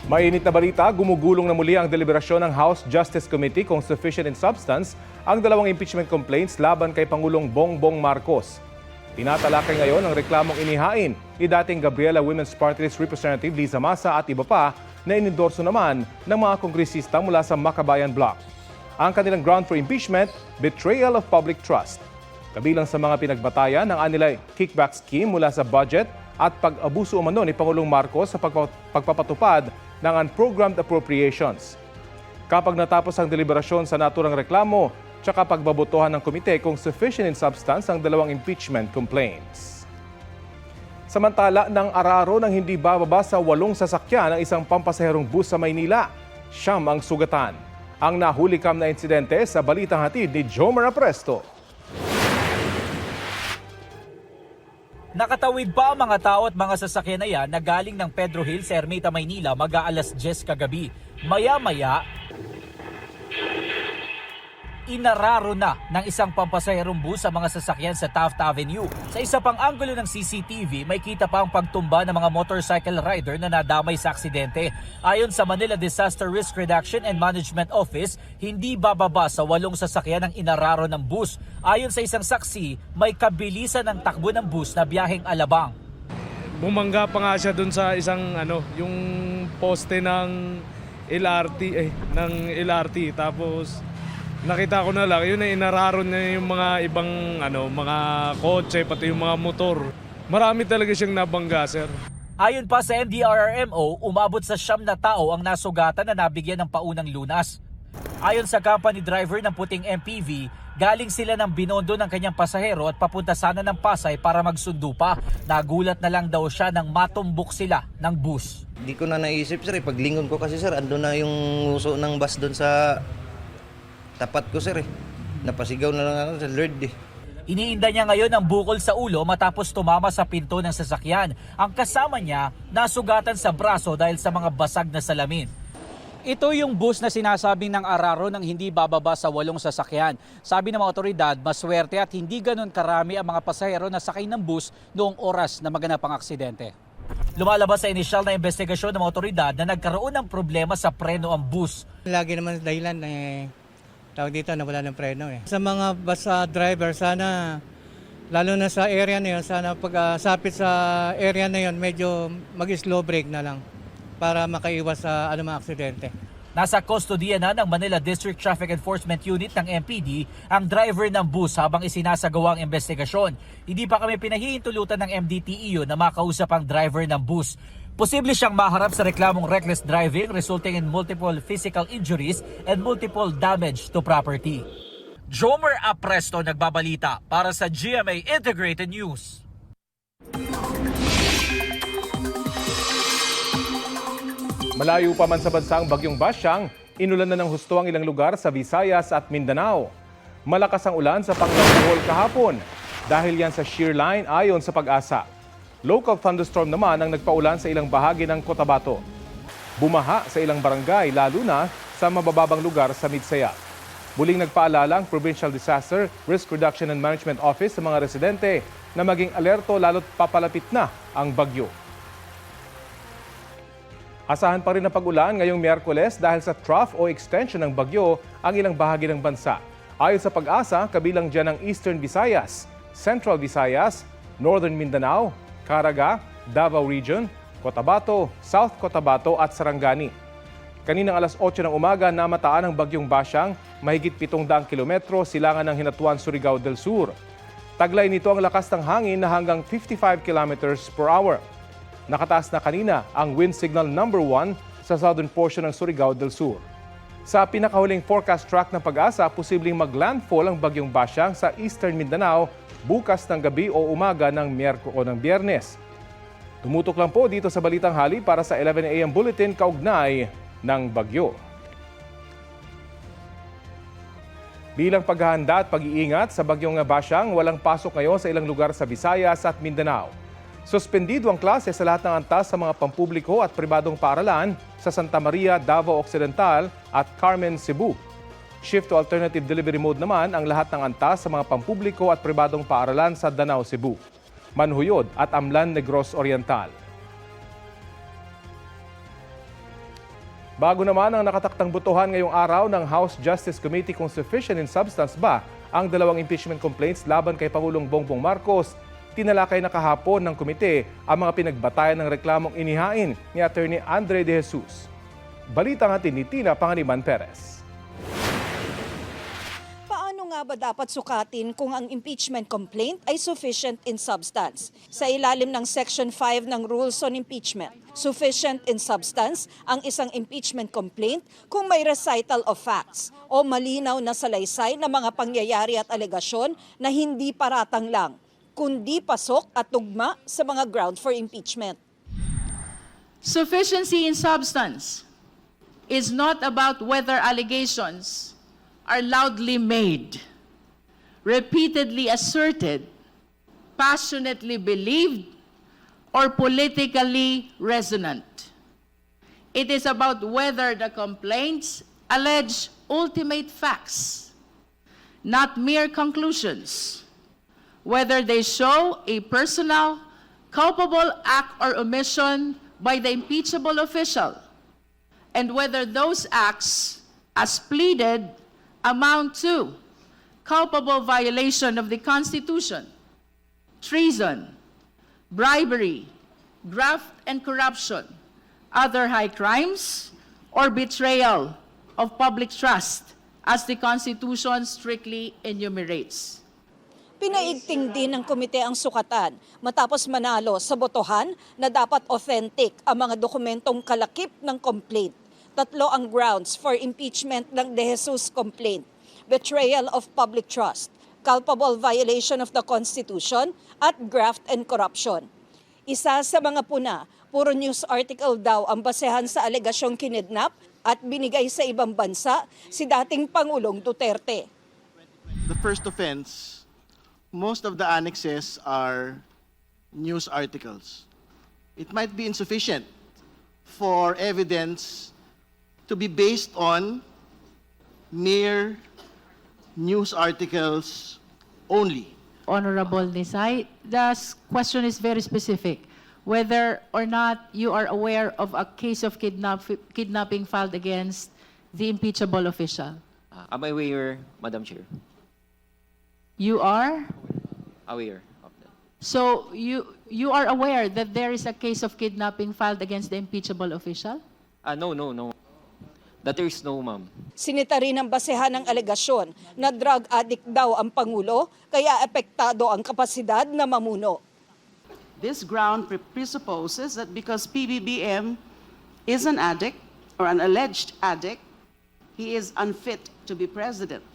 Mainit na balita, gumugulong na muli ang deliberasyon ng House Justice Committee kung sufficient in substance ang dalawang impeachment complaints laban kay Pangulong Bongbong Marcos. Tinatalakay ngayon ang reklamong inihain ni dating Gabriela Women's Party List Representative Liza Masa at iba pa na inendorso naman ng mga kongresista mula sa Makabayan Bloc. Ang kanilang ground for impeachment, betrayal of public trust. Kabilang sa mga pinagbatayan ng anilay kickback scheme mula sa budget at pag-abuso umano ni Pangulong Marcos sa pagpapatupad ng unprogrammed appropriations. Kapag natapos ang deliberasyon sa naturang reklamo, tsaka pagbabotohan ng komite kung sufficient in substance ang dalawang impeachment complaints. Samantala, ng araro ng hindi bababa sa 8 sasakyan ang isang pampasaherong bus sa Maynila. Siyam ang sugatan. Ang nahulikam na insidente sa balitang hatid ni Jomar Apresto. Nakatawid pa ang mga tao at mga sasakyan na yan na galing ng Pedro Hill sa Ermita, Maynila mag-aalas 10 kagabi. Maya-maya, inararo na ng isang pampasaherong bus sa mga sasakyan sa Taft Avenue. Sa isa pang anggulo ng CCTV, may kita pa ang pagtumba ng mga motorcycle rider na nadamay sa aksidente. Ayon sa Manila Disaster Risk Reduction and Management Office, hindi bababa sa 8 sasakyan ang inararo ng bus. Ayon sa isang saksi, may kabilisan ng takbo ng bus na biyaheng Alabang. Bumangga pa nga siya dun sa isang yung poste ng LRT tapos nakita ko na lang yun ay inararo na yung mga ibang mga kotse pati yung mga motor. Marami talaga siyang nabangga, sir. Ayon pa sa NDRRMO, umabot sa 9 na tao ang nasugatan na nabigyan ng paunang lunas. Ayon sa company driver ng puting MPV, galing sila ng Binondo ng kanyang pasahero at papunta sana ng Pasay para magsundo pa. Nagulat na lang daw siya nang matumbok sila ng bus. Di ko na naisip, sir. Paglingon ko kasi, sir, ando na yung nguso ng bus doon sa tapat ko, sir. Napasigaw na lang ako sa Lord. Iniinda niya ngayon ang bukol sa ulo matapos tumama sa pinto ng sasakyan. Ang kasama niya nasugatan sa braso dahil sa mga basag na salamin. Ito yung bus na sinasabing ng araro ng hindi bababa sa 8 sasakyan. Sabi ng mga otoridad, maswerte at hindi ganun karami ang mga pasahero na sakay ng bus noong oras na maganap ang aksidente. Lumalabas sa inisyal na investigasyon ng mga otoridad na nagkaroon ng problema sa preno ang bus. Lagi naman dahilan tawag dito na wala ng preno Sa mga bus driver, sana lalo na sa area na yun, sana pag sapit sa area na yun, medyo mag-slow brake na lang para makaiwas sa anumang aksidente. Nasa kustodiya na ng Manila District Traffic Enforcement Unit ng MPD ang driver ng bus habang isinasagawa ang investigasyon. Hindi pa kami pinahihintulutan ng MDTEU na makausap ang driver ng bus. Posible siyang maharap sa reklamong reckless driving resulting in multiple physical injuries and multiple damage to property. Jomer Apresto nagbabalita para sa GMA Integrated News. Malayo pa man sa bansang Bagyong Basyang, inulan na ng husto ang ilang lugar sa Visayas at Mindanao. Malakas ang ulan sa Pangasinan kahapon dahil yan sa shear line ayon sa Pag-asa. Local thunderstorm naman ang nagpaulan sa ilang bahagi ng Cotabato. Bumaha sa ilang barangay lalo na sa mabababang lugar sa Midsaya. Muling nagpaalala ang Provincial Disaster Risk Reduction and Management Office sa mga residente na maging alerto lalo't papalapit na ang bagyo. Asahan pa rin ang pag-ulan ngayong Miyerkules dahil sa trough o extension ng bagyo ang ilang bahagi ng bansa. Ayon sa Pag-asa, kabilang dyan ang Eastern Visayas, Central Visayas, Northern Mindanao, Caraga, Davao Region, Cotabato, South Cotabato at Sarangani. Kaninang alas 8 ng umaga namataan ang Bagyong Basyang, mahigit 700 kilometro silangan ng Hinatuan, Surigao del Sur. Taglay nito ang lakas ng hangin na hanggang 55 kilometers per hour. Nakataas na kanina ang wind signal number 1 sa southern portion ng Surigao del Sur. Sa pinakahuling forecast track ng Pag-asa, posibleng maglandfall ang Bagyong Basyang sa Eastern Mindanao bukas ng gabi o umaga ng Biyernes. Tumutok lang po dito sa Balitang Hali para sa 11 AM Bulletin kaugnay ng bagyo. Bilang paghahanda at pag-iingat sa Bagyong Basyang, walang pasok ngayon sa ilang lugar sa Visayas at Mindanao. Suspendido ang klase sa lahat ng antas sa mga pampubliko at pribadong paaralan sa Santa Maria, Davao Occidental at Carmen, Cebu. Shift to alternative delivery mode naman ang lahat ng antas sa mga pampubliko at pribadong paaralan sa Danao, Cebu, Manhuyod at Amlan, Negros Oriental. Bago naman ang nakataktang botohan ngayong araw ng House Justice Committee kung sufficient in substance ba ang dalawang impeachment complaints laban kay Pangulong Bongbong Marcos, tinalakay na kahapon ng komite ang mga pinagbatayan ng reklamong inihain ni Attorney Andre De Jesus. Balita natin ni Tina Panganiban Perez. Paano nga ba dapat sukatin kung ang impeachment complaint ay sufficient in substance? Sa ilalim ng Section 5 ng Rules on Impeachment, sufficient in substance ang isang impeachment complaint kung may recital of facts o malinaw na salaysay na mga pangyayari at alegasyon na hindi paratang lang, kundi pasok at tugma sa mga ground for impeachment. Sufficiency in substance is not about whether allegations are loudly made, repeatedly asserted, passionately believed, or politically resonant. It is about whether the complaints allege ultimate facts, not mere conclusions, whether they show a personal, culpable act or omission by the impeachable official, and whether those acts, as pleaded, amount to culpable violation of the Constitution, treason, bribery, graft and corruption, other high crimes, or betrayal of public trust, as the Constitution strictly enumerates. Pinaigting din ng komite ang sukatan matapos manalo sa botohan na dapat authentic ang mga dokumentong kalakip ng complaint. Tatlo ang grounds for impeachment ng De Jesus complaint: betrayal of public trust, culpable violation of the Constitution, at graft and corruption. Isa sa mga puna, puro news article daw ang basehan sa alegasyong kinidnap at binigay sa ibang bansa si dating Pangulong Duterte. The first offense, most of the annexes are news articles. It might be insufficient for evidence to be based on mere news articles only. Honorable Nisay, the question is very specific. Whether or not you are aware of a case of kidnapping filed against the impeachable official. Am I aware, Madam Chair? You are? Aware of that. So you are aware that there is a case of kidnapping filed against the impeachable official? No. That there is no, ma'am. Sinita rin ang basehan ng alegasyon na drug addict daw ang Pangulo, kaya apektado ang kapasidad na mamuno. This ground presupposes that because PBBM is an addict or an alleged addict, he is unfit to be president.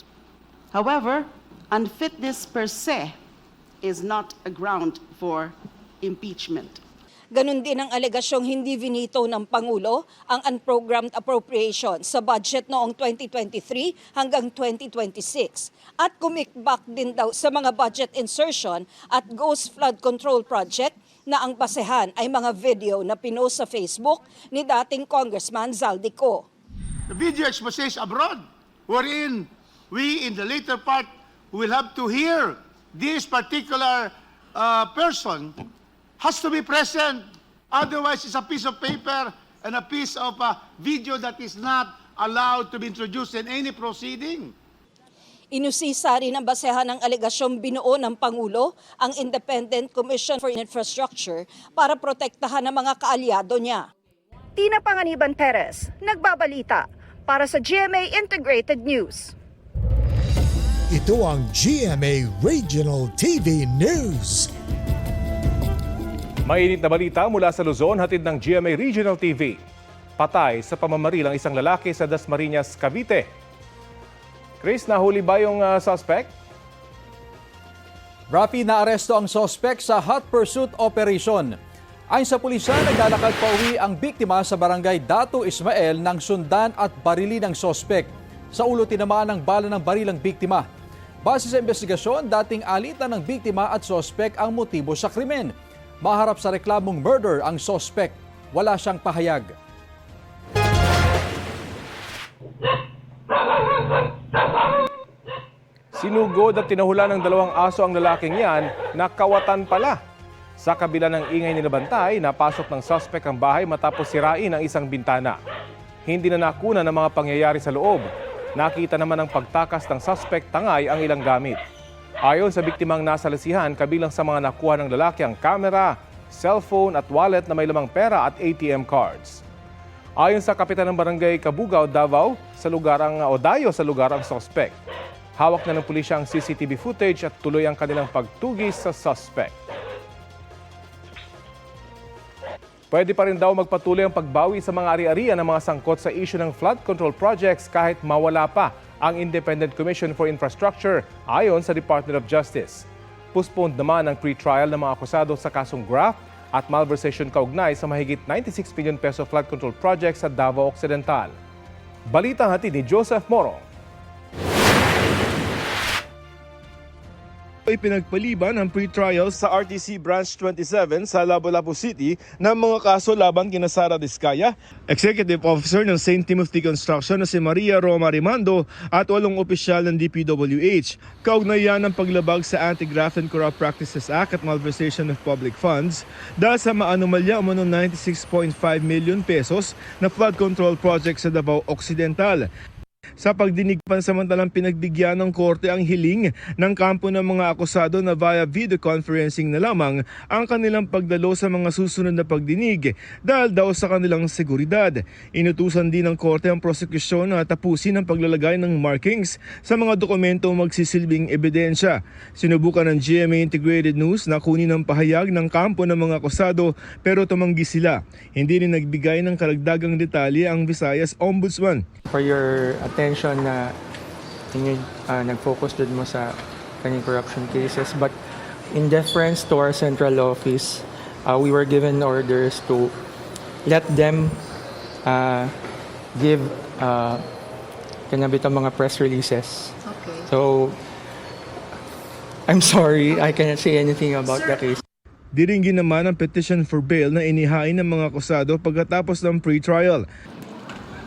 However, unfitness per se is not a ground for impeachment. Ganon din ang alegasyong hindi vinito ng Pangulo ang unprogrammed appropriation sa budget noong 2023 hanggang 2026 at kumikbak din daw sa mga budget insertion at ghost flood control project na ang basehan ay mga video na pinost sa Facebook ni dating Congressman Zaldico. The video exposes abroad wherein we in the later part will have to hear this particular person has to be present. Otherwise, it's a piece of paper and a piece of video that is not allowed to be introduced in any proceeding. Inusisa rin ang basehan ng alegasyong binuo ng Pangulo ang Independent Commission for Infrastructure para protektahan ang mga kaalyado niya. Tina Panganiban Perez, nagbabalita para sa GMA Integrated News. Ito ang GMA Regional TV News. Mainit na balita mula sa Luzon, hatid ng GMA Regional TV. Patay sa pamamaril ang isang lalaki sa Dasmariñas, Cavite. Chris, nahuli ba yung suspect? Rafi, naaresto ang suspect sa hot pursuit operation. Ayon sa pulisya, naglalakad pa uwi ang biktima sa barangay Datu Ismael nang sundan at barili ng suspect. Sa ulo tinamaan ng bala ng baril ang biktima. Base sa investigasyon, dating alitan ng biktima at suspect ang motibo sa krimen. Maharap sa reklamong murder ang suspect. Wala siyang pahayag. Sinugod at tinahulan ng dalawang aso ang lalaking yan na kawatan pala. Sa kabila ng ingay nilabantay, napasok ng suspect ang bahay matapos sirain ang isang bintana. hindi na nakuna ng mga pangyayari sa loob. Nakita naman ng pagtakas ng suspect tangay ang ilang gamit. Ayon sa biktimang nasalasihan, kabilang sa mga nakuha ng lalaki ang kamera, cellphone at wallet na may lamang pera at ATM cards. Ayon sa kapitan ng barangay Kabugao, Davao, sa lugar ang suspect. Hawak na ng pulisya ang CCTV footage at tuloy ang kanilang pagtugis sa suspect. Pwede pa rin daw magpatuloy ang pagbawi sa mga ari-arian ng mga sangkot sa issue ng flood control projects kahit mawala pa ang Independent Commission for Infrastructure ayon sa Department of Justice. Postponed naman ang pre-trial ng mga akusado sa kasong graft at malversation kaugnay sa mahigit 96 million peso flood control project sa Davao Occidental. Balitang hatid ni Joseph Moro. Ipinagpaliban ang pre-trial sa RTC Branch 27 sa Lapu-Lapu City ng mga kaso laban kina Sara Diskaya, Executive Officer ng St. Timothy Construction na si Maria Roma Rimando at 8 opisyal ng DPWH. Kaugnayan ng paglabag sa Anti-Graft and Corrupt Practices Act at malversation of public funds dahil sa maanomalya umanong 96.5 million pesos na flood control project sa Davao Occidental. Sa pagdinig pansamantalang pinagbigyan ng korte ang hiling ng kampo ng mga akusado na via video conferencing na lamang ang kanilang pagdalo sa mga susunod na pagdinig dahil daw sa kanilang seguridad. Inutusan din ng korte ang prosekusyon na tapusin ang paglalagay ng markings sa mga dokumento magsisilbing ebidensya. Sinubukan ng GMA Integrated News na kunin ang pahayag ng kampo ng mga akusado pero tumanggi sila. Hindi rin nagbigay ng karagdagang detalye ang Visayas Ombudsman. For your attention na nag-focus dun mo sa kanyang corruption cases. But in deference to our central office, we were given orders to let them give mga press releases. Okay. So, I'm sorry, I cannot say anything about the case. Diringgin naman ang petition for bail na inihain ng mga akusado pagkatapos ng pre-trial.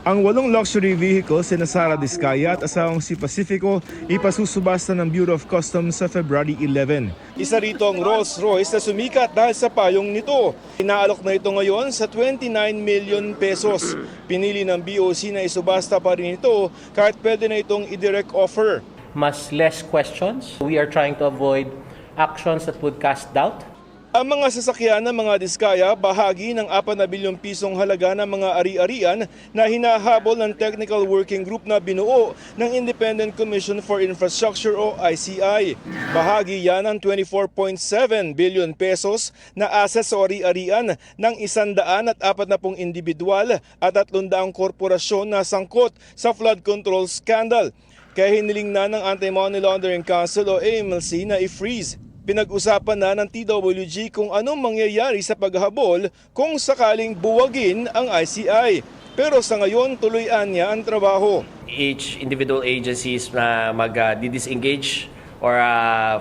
Ang 8 luxury vehicles na Sara Diskaya at asawang si Pacifico ipasusubasta ng Bureau of Customs sa February 11. Isa rito ang Rolls Royce na sumikat dahil sa payong nito. Inaalok na ito ngayon sa 29 million pesos. Pinili ng BOC na isubasta pa rin ito kahit pwede na itong i-direct offer. Mas less questions. We are trying to avoid actions that would cast doubt. Ang mga sasakyan ng mga Diskaya bahagi ng 4 na bilyong pisong halaga ng mga ari-arian na hinahabol ng Technical Working Group na binuo ng Independent Commission for Infrastructure o ICI. Bahagi yan ng 24.7 billion pesos na assets o ari-arian ng 140 individual at 300 korporasyon na sangkot sa flood control scandal. Kaya hiniling na ng Anti-Money Laundering Council o AMLC na i-freeze. Pinag-usapan na ng TWG kung anong mangyayari sa paghabol kung sakaling buwagin ang ICI. Pero sa ngayon, tuloy-an niya ang trabaho. Each individual agencies na mag-disengage or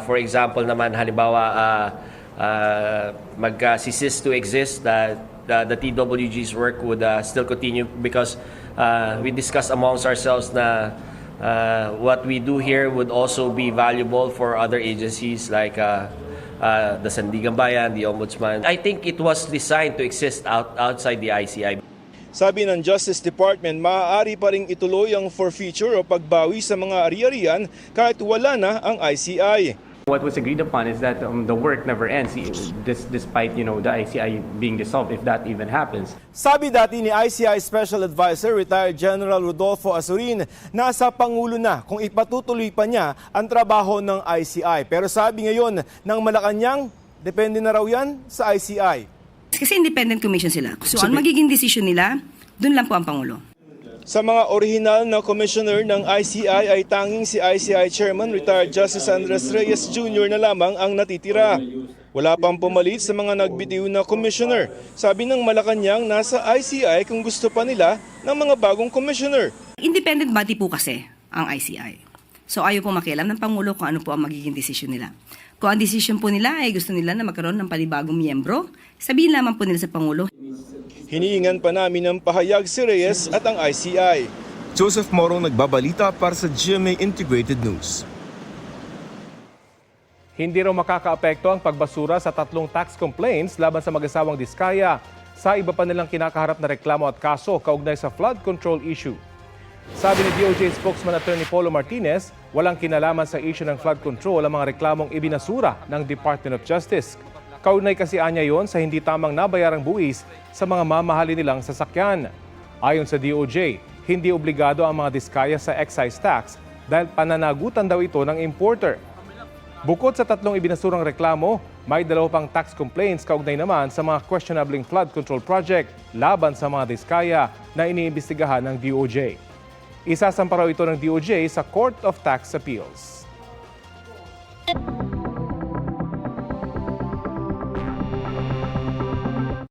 for example naman halimbawa mag-cease to exist, the TWG's work would still continue because we discuss amongst ourselves na what we do here would also be valuable for other agencies like the Sandigan Bayan, the Ombudsman. I think it was designed to exist outside the ICI. Sabi ng Justice Department, maaari pa ring ituloy ang forfeiture o pagbawi sa mga ari-arian kahit wala na ang ICI. What was agreed upon is that the work never ends, despite the ICI being dissolved, if that even happens. Sabi dati ni ICI Special Advisor, retired General Rodolfo Azurin, nasa Pangulo na kung ipatutuloy pa niya ang trabaho ng ICI. Pero sabi ngayon ng Malacanang, depende na raw yan sa ICI. Kasi independent commission sila. So ang magiging decision nila, dun lang po ang Pangulo. Sa mga orihinal na commissioner ng ICI ay tanging si ICI Chairman retired Justice Andres Reyes Jr. na lamang ang natitira. Wala pang pumalit sa mga nagbitiw na commissioner. Sabi ng Malacanang, nasa ICI kung gusto pa nila ng mga bagong commissioner. Independent body po kasi ang ICI. So ayaw po makialam ng Pangulo kung ano po ang magiging decision nila. Kung ang decision po nila ay gusto nila na magkaroon ng panibagong miyembro, sabihin lamang po nila sa Pangulo. Hinihingan pa namin ng pahayag si Reyes at ang ICI. Joseph Moro nagbabalita para sa GMA Integrated News. Hindi raw makakaapekto ang pagbasura sa 3 tax complaints laban sa mag-asawang Diskaya sa iba pa nilang kinakaharap na reklamo at kaso kaugnay sa flood control issue. Sabi ni DOJ spokesman Attorney Polo Martinez, walang kinalaman sa issue ng flood control ang mga reklamong ibinasura ng Department of Justice. Kaugnay kasi anya yon sa hindi tamang nabayarang buwis sa mga mamahalin nilang sasakyan. Ayon sa DOJ, hindi obligado ang mga diskaya sa excise tax dahil pananagutan daw ito ng importer. Bukod sa 3 ibinasurang reklamo, may 2 pang tax complaints kaugnay naman sa mga questionable flood control project laban sa mga diskaya na iniimbestigahan ng DOJ. Isasampa raw ito ng DOJ sa Court of Tax Appeals.